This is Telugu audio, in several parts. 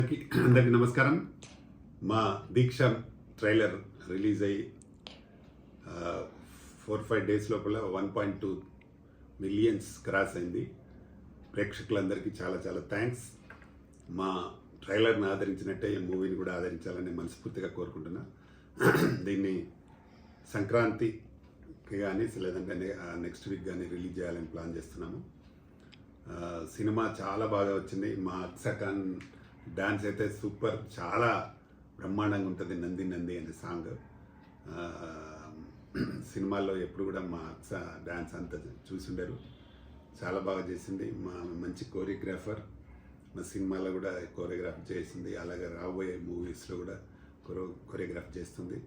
అందరికీ నమస్కారం. మా దీక్ష ట్రైలర్ రిలీజ్ అయ్యి 4-5 డేస్ లోపల 1.2 మిలియన్స్ క్రాస్ అయింది. ప్రేక్షకులందరికీ చాలా చాలా థ్యాంక్స్. మా ట్రైలర్ని ఆదరించినట్టే ఈ మూవీని కూడా ఆదరించాలని మనస్ఫూర్తిగా కోరుకుంటున్నా. దీన్ని సంక్రాంతికి కానీ లేదంటే నెక్స్ట్ వీక్ కానీ రిలీజ్ చేయాలని ప్లాన్ చేస్తున్నాము. సినిమా చాలా బాగా వచ్చింది. మా అక్సఖాన్ డాన్స్ అయితే సూపర్, చాలా బ్రహ్మాండంగా ఉంటుంది. నంది నంది అనే సాంగ్ సినిమాల్లో ఎప్పుడు కూడా మా అక్స డాన్స్ అంతా చూసిండారు. చాలా బాగా చేసింది. మంచి కోరియోగ్రాఫర్. మా సినిమాలో కూడా కోరియోగ్రాఫ్ చేసింది. అలాగే రాబోయే మూవీస్లో కూడా కోరియోగ్రాఫ్ చేస్తుంది.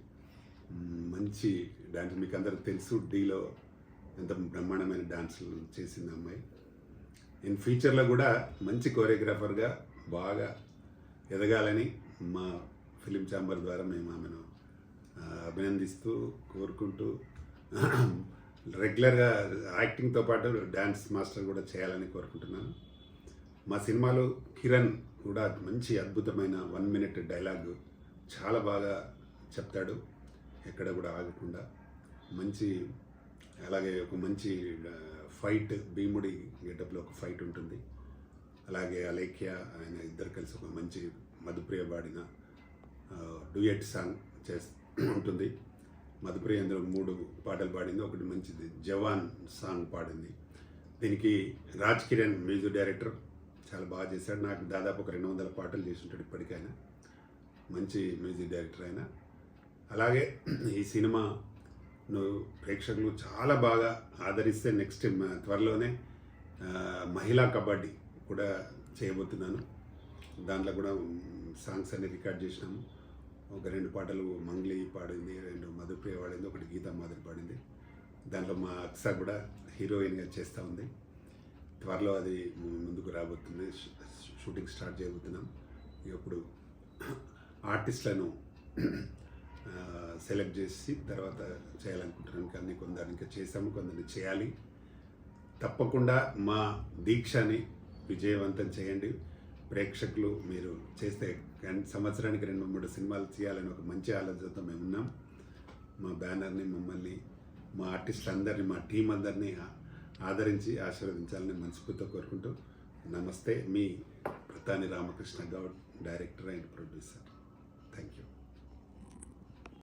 మంచి డాన్స్, మీకు అందరికి తెలుసు డీలో ఎంత బ్రహ్మాండమైన డాన్సులు చేసింది అమ్మాయి. ఇన్ ఫ్యూచర్లో కూడా మంచి కోరియోగ్రాఫర్గా బాగా ఎదగాలని మా ఫిలిం ఛాంబర్ ద్వారా మేము ఆమెను అభినందిస్తూ కోరుకుంటూ రెగ్యులర్గా యాక్టింగ్తో పాటు డ్యాన్స్ మాస్టర్ కూడా చేయాలని కోరుకుంటున్నాను. మా సినిమాలో కిరణ్ కూడా మంచి అద్భుతమైన 1 మినిట్ డైలాగ్ చాలా బాగా చెప్తాడు, ఎక్కడ కూడా ఆగకుండా. మంచి అలాగే ఒక మంచి ఫైట్, భీముడి గెటప్లో ఒక ఫైట్ ఉంటుంది. అలాగే అలేఖ్య ఆయన ఇద్దరు కలిసి ఒక మంచి మధుప్రియ పాడిన డ్యూయట్ సాంగ్ ఉంటుంది. మధుప్రియ అందులో 3 పాటలు పాడింది. ఒకటి మంచిది జవాన్ సాంగ్ పాడింది. దీనికి రాజ్ కిరణ్ మ్యూజిక్ డైరెక్టర్ చాలా బాగా చేశాడు. నాకు దాదాపు ఒక 200 పాటలు చేసి ఉంటాడు ఇప్పటికైనా. మంచి మ్యూజిక్ డైరెక్టర్ అయినా. అలాగే ఈ సినిమా ప్రేక్షకులు చాలా బాగా ఆదరిస్తే నెక్స్ట్ త్వరలోనే మహిళా కబడ్డీ కూడా చేయబోతున్నాను. దాంట్లో కూడా సాంగ్స్ అన్ని రికార్డ్ చేసినాము. ఒక 2 పాటలు మంగ్లీ పాడింది, 2 మధుప్రియ పాడింది, ఒకటి గీతా మాధురి పాడింది. దాంట్లో మా అక్స కూడా హీరోయిన్గా చేస్తూ ఉంది. త్వరలో అది ముందుకు రాబోతుంది. షూటింగ్ స్టార్ట్ చేయబోతున్నాం. ఇప్పుడు ఆర్టిస్టులను సెలెక్ట్ చేసి తర్వాత చేయాలనుకుంటున్నాను. కానీ కొందరికి చేసాము, కొందరిని చేయాలి. తప్పకుండా మా దీక్షని విజయవంతం చేయండి. ప్రేక్షకులు మీరు చేస్తే సంవత్సరానికి 2-3 సినిమాలు చేయాలని ఒక మంచి ఆలోచనతో మేము ఉన్నాం. మా బ్యానర్ని, మమ్మల్ని, మా ఆర్టిస్టులందరినీ, మా టీం అందరినీ ఆదరించి ఆశీర్వదించాలని మనస్ఫూర్తితో కోరుకుంటూ నమస్తే. మీ Pratani Ramakrishna Goud, director and producer.